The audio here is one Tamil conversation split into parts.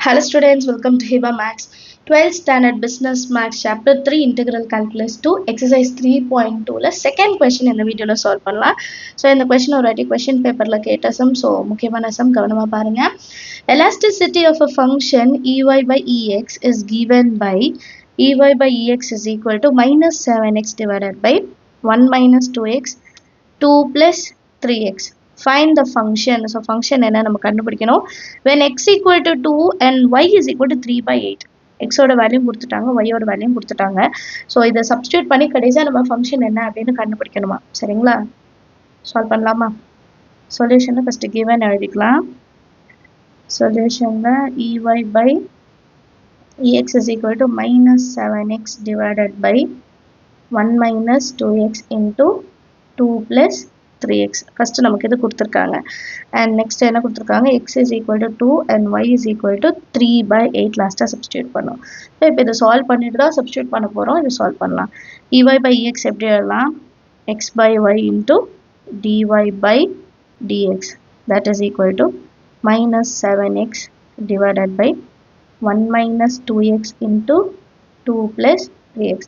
Hello students, welcome to Hiba Max 12th Standard Business Max Chapter 3 Integral Calculus 2 Exercise 3.2 la second question இந்த வீடியோல சால்வ் பண்ணலாம். ஸோ இந்த கொஸ்டின் ஒரு வாட்டி கொஸ்டின் பேப்பர்ல கேட்ட சம். ஸோ முக்கியமான சம் கவனமா பாருங்க. Elasticity of a function ey by ex is given by ey by ex is equal to minus 7x divided by 1 minus 2x 2 plus 3x. Find the function. So function என்ன நம்ம கண்டுபிடிக்கணும். When x equal to 2 and y is equal to 3 by 8. x ஓட வேல்யூ கொடுத்துட்டாங்க, y ஓட வேல்யூ கொடுத்துட்டாங்க. ஸோ இதை சப்ஸ்டியூட் பண்ணி கடைசியாக நம்ம ஃபங்க்ஷன் என்ன அப்படின்னு கண்டுபிடிக்கணுமா? சரிங்களா, சால்வ் பண்ணலாமா? சொல்யூஷனை ஃபர்ஸ்ட் கிவன் எழுதிக்கலாம். சொல்யூஷனில் ey by ex is equal to minus 7x divided by 1 minus 2x into 2 plus 3x. First நமக்கு இது கொடுத்துருக்காங்க. அண்ட் நெக்ஸ்ட் என்ன கொடுத்துருக்காங்க, x is equal to 2 and y is equal to 3 by 8 லாஸ்ட்டாக சப்ஸ்டியூட் பண்ணோம். ஸோ இப்போ இதை சால்வ் பண்ணிட்டு தான் சப்ஸ்டியூட் பண்ண போகிறோம். இதை சால்வ் பண்ணலாம். ey by ex எப்படி எழுதலாம்? x by y into dy by dx that is equal to minus 7x divided by 1 minus 2x into 2 plus 3x.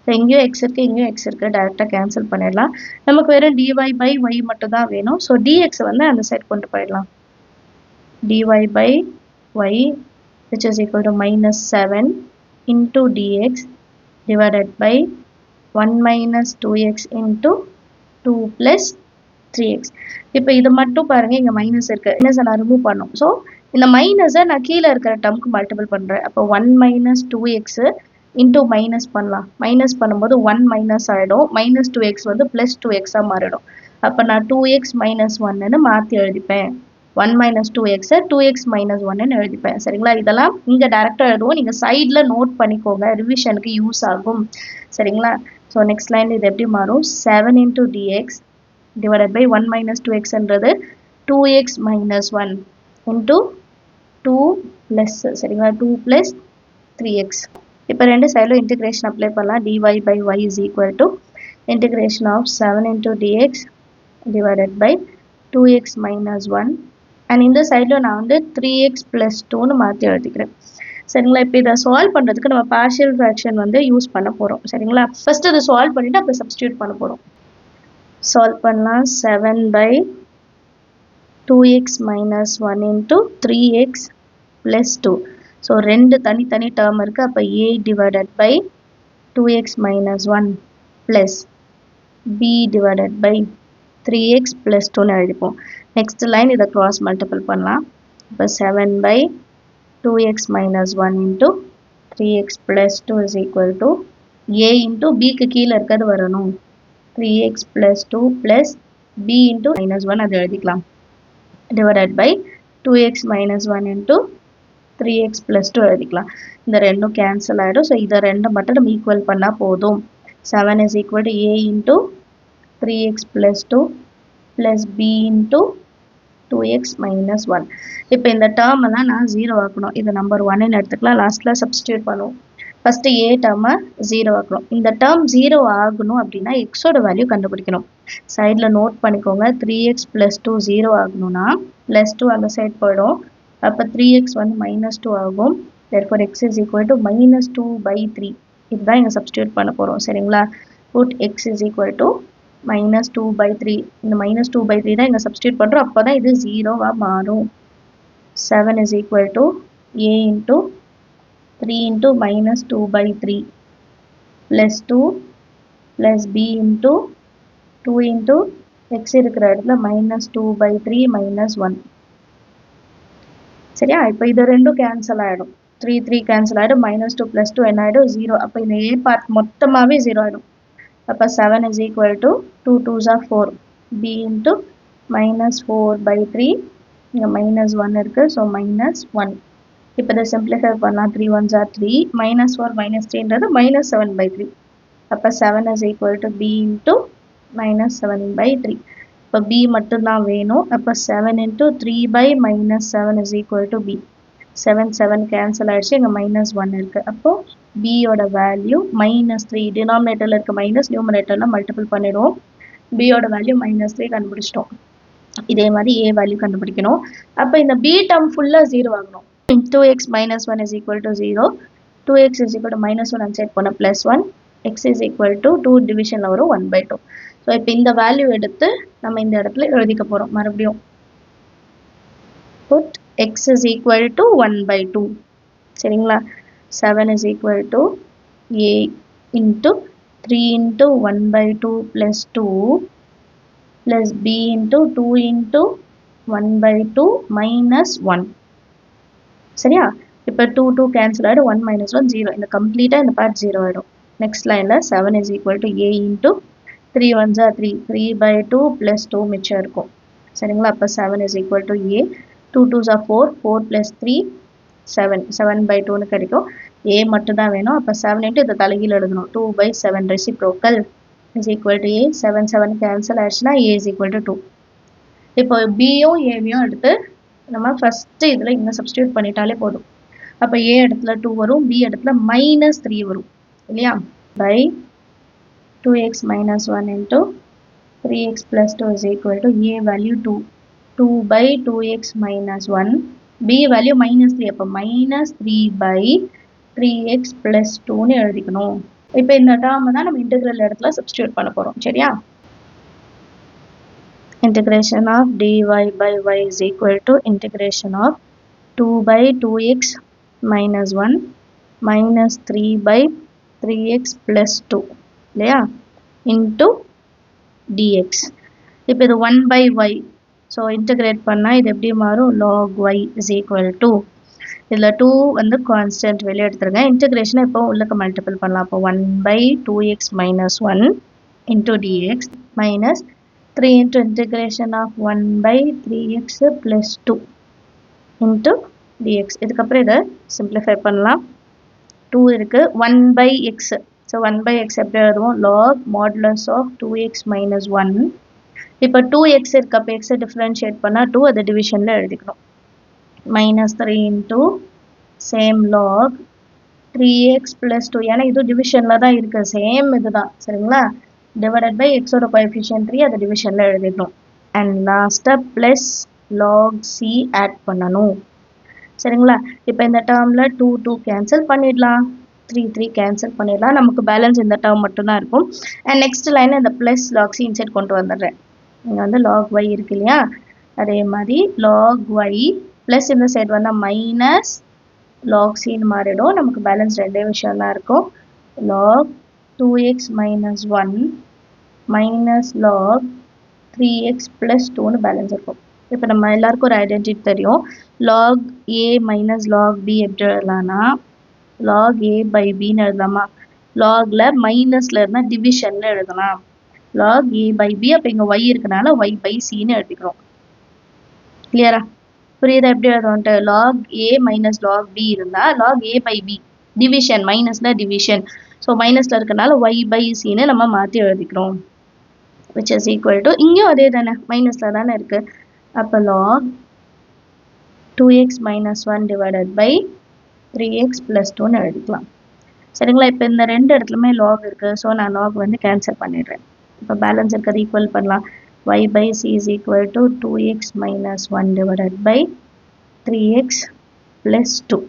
So இங்கேயும் எக்ஸ் இருக்குது, இங்கேயும் எக்ஸ் இருக்குது, டேரெக்டாக கேன்சல் பண்ணிடலாம். நமக்கு வெறும் dy by y மட்டும் தான் வேணும். ஸோ dx வந்து அந்த சைட் கொண்டு போயிடலாம். dy by y which is equal to minus 7 into dx divided by 1 minus 2x into 2 plus 3x. இப்போ இது மட்டும் பாருங்கள், இங்கே மைனஸ் இருக்குது, மைனஸை நான் ரிமூவ் பண்ணோம். ஸோ இந்த மைனஸை நான் கீழே இருக்கிற டம்க்கு மல்டிபிள் பண்ணுறேன். அப்போ 1 minus 2x இன்டூ மைனஸ் பண்ணலாம். மைனஸ் பண்ணும்போது 1 மைனஸ் ஆகிடும். மைனஸ் 2x வந்து ப்ளஸ் 2xாக மாறிடும். அப்போ நான் 2x மைனஸ் 1ன்னு மாற்றி எழுதிப்பேன். 1 மைனஸ் 2xை 2x மைனஸ் 1ன்னு எழுதிப்பேன். சரிங்களா, இதெல்லாம் இங்கே டேரெக்டாக எழுதுவோம். நீங்கள் சைடில் நோட் பண்ணிக்கோங்க, ரிவிஷனுக்கு யூஸ் ஆகும். சரிங்களா, ஸோ நெக்ஸ்ட் லைன் இது எப்படி மாறும்? 7 into dx divided by 1 minus 2xன்றது 2x minus 1 into 2 plus, சரிங்களா, 2 plus 3x. இப்போ ரெண்டு சைடில் இன்டிகிரேஷன் அப்ளை பண்ணலாம். dy by y is equal to integration of 7 into dx divided by 2x minus 1 and இந்த சைடில் நான் வந்து 3x plus 2ன்னு மாற்றி எழுதிக்கிறேன். சரிங்களா, இப்போ இதை சால்வ் பண்ணுறதுக்கு நம்ம பார்ஷியல் ஃப்ராக்ஷன் வந்து யூஸ் பண்ண போகிறோம். சரிங்களா, ஃபர்ஸ்ட் இதை சால்வ் பண்ணிவிட்டு அப்புறம் சப்ஸ்டியூட் பண்ண போகிறோம். சால்வ் பண்ணலாம். 7 by 2x minus 1 into 3x plus 2. So ரெண்டு தனித்தனி டேர்ம் இருக்குது. அப்போ a divided by 2x minus 1 plus b divided by 3x plus 2ன்னு எழுதிப்போம். நெக்ஸ்ட் லைன் இதை க்ராஸ் மல்டிபிள் பண்ணலாம். இப்போ 7 by 2x minus 1 into 3x plus 2 is equal to a into bக்கு கீழே இருக்கிறது வரணும். 3x plus 2 plus b into minus 1 அது எழுதிக்கலாம். divided by 2x minus 1 into 3x plus 2 எழுதிக்கலாம். இந்த ரெண்டும் கேன்சல் ஆகிடும். ஸோ இதை ரெண்டு மட்டும் நம்ம ஈக்குவல் பண்ணால் போதும். 7 is equal to a into 3x plus 2 plus b into 2x minus 1. இப்போ இந்த டேர்ம் எல்லாம் நான் 0 ஆக்கணும். இது நம்பர் 1ன்னு எடுத்துக்கலாம். லாஸ்ட்டில் சப்ஸ்டியூட் பண்ணுவோம். ஃபஸ்ட்டு ஏ டேர்மை 0 ஆக்கணும். இந்த டேர்ம் 0 ஆகணும் அப்படின்னா எக்ஸோட வேல்யூ கண்டுபிடிக்கணும். சைடில் நோட் பண்ணிக்கோங்க. 3x plus 2 0 ஆகணும்னா ப்ளஸ் 2 அந்த சைட் போயிடும். அப்போ 3x வந்து மைனஸ் 2 ஆகும். therefore x is equal to minus 2 by 3. இதுதான் இங்கே சப்ஸ்டியூட் பண்ண போகிறோம். சரிங்களா, put x is equal to minus 2 by 3. இந்த minus 2 by 3 தான் இங்கே சப்ஸ்டியூட் பண்ணுறோம். அப்போ தான் இது 0வாக மாறும். 7 is equal to a into 3 into minus 2 by 3 plus 2 plus b into 2 into x இருக்கிற இடத்துல minus 2 by 3 minus 1. சரியா, இப்போ இது ரெண்டும் கேன்சல் ஆகிடும். 3 3 கேன்சல் ஆகிடும். minus 2 plus 2 என்ன ஆகிடும்? 0. அப்போ இந்த a பார்ட் மொத்தமாகவே 0 ஆகிடும். அப்போ 7 is equal to 2 2s are 4 b into minus 4 by 3. இங்கே minus 1 இருக்குது. So minus 1. இப்போ இதை சிம்பிளிஃபை பண்ணலாம். 3 1s are 3 minus 4 minus 3ன்றது minus 7 by 3. அப்போ 7 is equal to b into minus 7 by 3. இப்போ b மட்டும்தான் வேணும். அப்போ 7 into 3 by minus 7 is equal to b. 7 7 cancel ஆகிடுச்சு. இங்கே minus 1 இருக்குது. அப்போது bயோட வேல்யூ minus 3. டினாமினேட்டரில் இருக்க மைனஸ் நியூமரேட்டரில் மல்டிபிள் பண்ணிடுவோம். bயோட வேல்யூ minus 3 கண்டுபிடிச்சிட்டோம். இதே மாதிரி a வேல்யூ கண்டுபிடிக்கணும். அப்போ இந்த b டேர்ம் ஃபுல்லாக 0 ஆகணும். 2x minus 1 is equal to 0. 2x is equal to minus 1 and set பண்ண plus 1. x is equal to 2 division வரும் 1 by 2. So இப்போ இந்த வேல்யூ எடுத்து நம்ம இந்த இடத்துல எழுதிக்க போறோம் மறுபடியும். Put x is equal to 1 by 2. சரிங்களா? 7 is equal to a into 3 into 1 by 2 plus 2 plus b into 2 into 1 by 2 minus 1. சரியா? இப்போ 2 2 cancel ஆயிடும் 1 minus 1 0. இந்த கம்ப்ளீட்டா இந்த பார்ட் 0 ஆயிடும். நெக்ஸ்ட் லைன்ல 7 is equal to a into 3 1s are 3 3 by 2 plus 2 மிச்சம் இருக்கும். சரிங்களா? அப்போ 7 is equal to a 2 2s are 4 4 plus 3 7 7 by 2 னு கிடைக்கும். a மட்டும் தான் வேணும். அப்போ 7 into இத தலைகீழ எழுதணும். 2 by 7 reciprocal is equal to a 7 7 cancel ஆயிடுச்சுனா a is equal to 2. இப்போ b யும் a யும் எடுத்து நம்ம ஃபர்ஸ்ட் இதுல இங்க சப்ஸ்டிட்யூட் பண்ணிட்டாலே போதும். அப்ப a இடத்துல 2 வரும், b இடத்துல -3 வரும். இல்லையா? by 2x minus 1 into 3x plus 2 is equal to a value 2. 2 by 2x minus 1. b value -3. அப்ப -3 by 3x plus 2 னு எழுதிக்கணும். இப்போ இந்த டேர்ம் தான் நம்ம இன்டெக்ரல் இடத்துல சப்ஸ்டிட்யூட் பண்ண போறோம். சரியா? Integration of dy by y is equal to integration of 2 by 2x minus 1 minus 3 by 3x plus 2 இல்லையா? into dx. இப்போ இது 1 by y. So integrate பண்ணா இது எப்படி மாறும்? log y is equal to இதுல 2 வந்து constant வெளிய எடுத்துருங்க. integration இப்போ உள்ளக்க multiple பண்ணலாம். அப்போ 1 by 2x minus 1 into dx minus 3 into integration of 1 by 3x plus 2 into dx. இதுக்கப்புறம் இதை simplify பண்ணலாம். 2 இருக்கு 1 by x. So 1 by x எப்படி எழுதுவோம்? log modulus of 2x minus 1. இப்போ 2x இருக்கு. அப்போ x differentiate பண்ணா 2 அதை divisionல எழுதிக்கணும். minus 3 into same log 3x plus 2. ஏன்னா இது divisionல தான் இருக்கு. சேம் இதுதான். சரிங்களா? divided by x ஓட coefficient 3 அதை divisionல எழுதிக்கணும். and last plus log c add பண்ணணும். சரிங்களா? இப்போ இந்த டேர்ம்ல 2 2 கேன்சல் பண்ணிடலாம். 3 3 கேன்சல் பண்ணிடலாம். நமக்கு பேலன்ஸ் இந்த டேர்ம் மட்டும் தான் இருக்கும். and next லைன் இந்த plus log c இன்சைட் கொண்டு வந்துடுறேன். இங்க வந்து log y இருக்கு இல்லையா? அதே மாதிரி log y plus இந்த சைடு வந்தா minus log c னு மாறிடும். நமக்கு பேலன்ஸ் ரெண்டே விஷயம் தான் இருக்கும். log 2x minus 1 minus log 3x plus 2 னு பேலன்ஸ் இருக்கும். இப்போ நம்ம எல்லாருக்கும் ஒரு ஐடென்டிட்டி தெரியும். log a minus log b எப்படி எழுதலாம்னா log a by b னு எழுதலாமா? logல மைனஸ்ல இருந்தா டிவிஷன்ல எழுதலாம். log a by b அப்ப இங்க y இருக்கனால y by c னு எழுதிக்கிறோம். கிளியரா? புரியுதா எப்படி எழுதுவோம்ட்டு? log a minus log b இருந்தா log a by b division மைனஸ்ல டிவிஷன். ஸோ மைனஸ்ல இருக்கனால y by c னு நம்ம மாற்றி எழுதிக்கிறோம். which is equal to இங்கேயும் அதே தானே மைனஸ்ல தானே இருக்கு. அப்போ log 2x minus 1 divided by 3x plus 2 னு எழுதிக்கலாம். சரிங்களா? இப்போ இந்த ரெண்டு இடத்துலையுமே log இருக்கு. ஸோ நான் log வந்து கேன்சல் பண்ணிடுறேன். இப்போ பேலன்ஸ் இருக்கிறது ஈக்குவல் பண்ணலாம். y by c is equal to 2x minus 1 divided by 3x plus 2.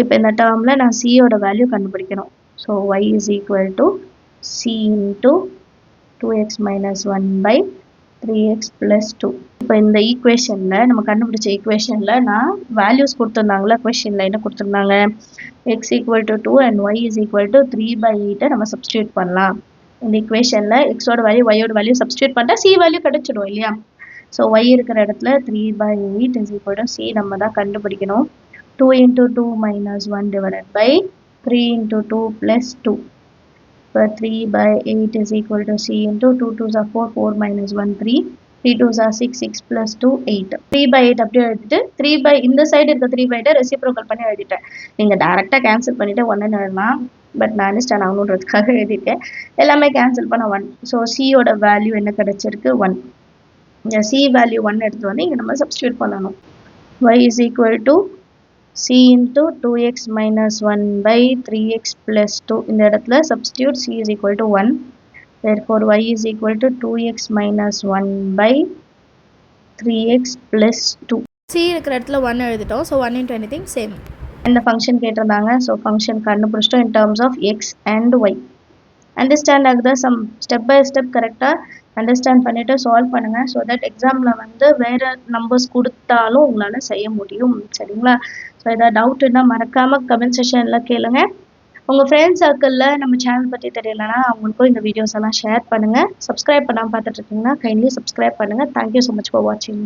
இப்போ இந்த டேர்மில் நான் c ஓட வேல்யூ கண்டுபிடிக்கணும். So y is equal to c into 2x minus 1 by 3x plus 2. இப்போ இந்த ஈக்குவேஷனில் நம்ம கண்டுபிடிச்ச ஈக்குவேஷனில் நான் வேல்யூஸ் கொடுத்துருந்தாங்களா? கொஷினில் என்ன கொடுத்துருந்தாங்க? x equal to 2 and y is equal to 3 by 8 நம்ம சப்ஸ்டியூட் பண்ணலாம். இந்த ஈக்குவேஷனில் எக்ஸோட வேல்யூ ஒய்யோட வேல்யூ சப்ஸ்டியூட் பண்ணிட்டா சி வேல்யூ கிடைச்சிடும் இல்லையா? ஸோ y இருக்கிற இடத்துல 3 by 8 is equal to c நம்ம தான் கண்டுபிடிக்கணும். 2 into 2 minus 1 divided by 3 into 2 plus 2. இப்போ 3 by 8 is equal to c into 2 2s are 4 4 minus 1 3 3 2s are 6 6 plus 2 8. 3 by 8 அப்படியே எழுதிட்டு 3 by இந்த சைடு இருக்க 3 by 8 ரெசிப்ரோக்கல் பண்ணி எழுதிட்டேன். நீங்கள் டேரெக்டாக கேன்சல் பண்ணிவிட்டு 1 எழுதலாம். பட் நான் அண்டர்ஸ்டாண்ட் ஆகணுன்றதுக்காக எழுதிட்டேன். எல்லாமே கேன்சல் பண்ண 1. ஸோ சியோட வேல்யூ என்ன கிடைச்சிருக்கு? 1. இந்த சி வேல்யூ 1 எடுத்து வந்து இங்கே நம்ம சப்ஸ்டியூட் பண்ணணும். y is equal to c into 2x minus 1 by 3x plus 2. இந்த இடத்துல substitute c is equal to 1. Therefore y is equal to 2x minus 1 by 3x plus 2. C இருக்கிற இடத்துல 1 எழுதிட்டோம். So 1 into anything same. இந்த ஃபங்க்ஷன் கேட்டிருந்தாங்க. ஸோ ஃபங்க்ஷன் கண்டுபிடிச்சிட்டோம் in terms of X and Y. Understand ஆகுதா? சம் ஸ்டெப் பை ஸ்டெப் கரெக்டாக அண்டர்ஸ்டாண்ட் பண்ணிவிட்டு சால்வ் பண்ணுங்கள். ஸோ தட் எக்ஸாமில் வந்து வேறு நம்பர்ஸ் கொடுத்தாலும் உங்களால் செய்ய முடியும். சரிங்களா? ஸோ ஏதாவது டவுட் இருந்தால் மறக்காமல் கமெண்ட் செஷனில் கேளுங்க. உங்கள் ஃப்ரெண்ட்ஸ் சர்க்கிளில் நம்ம சேனல் பற்றி தெரியலனா அவங்களுக்கும் இந்த வீடியோஸ் எல்லாம் ஷேர் பண்ணுங்கள். சப்ஸ்கிரைப் பண்ணாமல் பார்த்துட்ருக்கீங்கன்னா கைண்ட்லி சப்ஸ்கிரைப் பண்ணுங்கள். தேங்க்யூ ஸோ மச் ஃபார் வாட்சிங்.